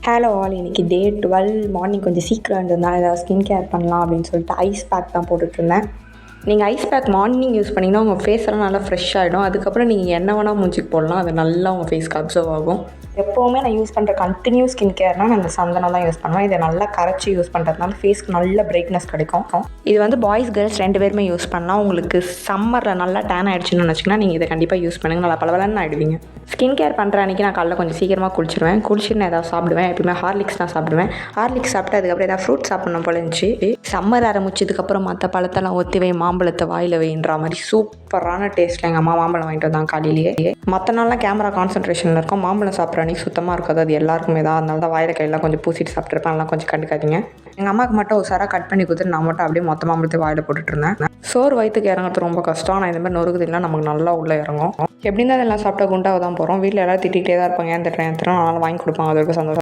Hello all, இன்றைக்கி டே 12 morning கொஞ்சம் சீக்கிரம் இருந்ததுனால ஏதாவது ஸ்கின் கேர் பண்ணலாம் அப்படின்னு சொல்லிட்டு ஐஸ் பேக் தான் போட்டுட்ருந்தேன். நீங்கள் ஐஸ் பேக் மார்னிங் யூஸ் பண்ணிங்கன்னா உங்கள் ஃபேஸெல்லாம் நல்லா ஃப்ரெஷ் ஆகிடும். அதுக்கப்புறம் நீங்கள் என்ன வேணால் மூஞ்சிக்கு போடலாம், அது நல்லா உங்கள் ஃபேஸ்க்கு அப்சர்வ் ஆகும். எப்போவுமே நான் யூஸ் பண்ணுற கண்டினியூ ஸ்கின் கேர்னால் நான் இந்த சந்தனம் தான் யூஸ் பண்ணுவேன். இதை நல்லா கரைச்சி யூஸ் பண்ணுறதுனால ஃபேஸ்க்கு நல்ல பிரைட்னஸ் கிடைக்கும். இது வந்து பாய்ஸ் கேர்ள்ஸ் 2 பேருமே யூஸ் பண்ணலாம். உங்களுக்கு சம்மரில் நல்லா டேன் ஆகிடுச்சுன்னு நினச்சிங்கன்னா நீங்கள் இதை கண்டிப்பாக யூஸ் பண்ணுங்கள். நல்லா பலவலன்னு ஆகிடுவீங்க. ஸ்கின் கேர் பண்ணுற அன்றைக்கி நான் காலைல கொஞ்சம் சீக்கிரமாக குளிச்சிடுவேன். குளிச்சுட்டு நான் ஏதாவது சாப்பிடுவேன். எப்பவுமே ஹார்லிக்ஸ் தான் சாப்பிடுவேன். ஹார்லிக்ஸ் சாப்பிட்டு அதுக்கப்புறம் ஏதாவது ஃப்ரூட் சாப்பிடணும் போல இருந்துச்சு. சம்மர் ஆரம்பிச்சதுக்கப்புறம் மற்ற பழத்தெல்லாம் ஒத்தி வை, மாம்பழத்தை வாயில் வைன்ற மாதிரி சூப்பரான டேஸ்ட்டில் எங்கள் அம்மா மாம்பழம் வாங்கிட்டு வந்தாங்க காலையிலேயே. மற்ற நாள்லாம் கேமரா கான்சன்ட்ரேஷனில் இருக்கும். மாம்பழம் சாப்பிட்ற அன்றைக்கி சுத்தமாக இருக்காது. அது எல்லாருக்குமே தான். அதனால தான் வாயில் கையெல்லாம் கொஞ்சம் பூசிட்டு சாப்பிட்ருப்பேன். அதெல்லாம் கொஞ்சம் கண்டுக்காதீங்க. எங்கள் அம்மாவுக்கு மட்டும் ஒரு சாராக கட் பண்ணி கொடுத்துட்டு நான் மட்டும் அப்படியே மொத்த மாம்பழத்தை வாயில் போட்டுட்ருந்தேன். சோறு வயிற்றுக்கு இறங்குறது ரொம்ப கஷ்டம். ஆனால் இந்த மாதிரி நொறுக்குதுலாம் நமக்கு நல்லா உள்ளே இறங்கும். எப்படி இருந்தால் அதெல்லாம் சாப்பிட்டா குண்டாக தான் போகிறோம். வீட்டில் எல்லாரும் திட்டிகிட்டே தான் இருப்பாங்க. ஏன் திட்டுறேன் அதனால் வாங்கி கொடுப்பாங்க. அது வரைக்கும் சந்தோஷம்.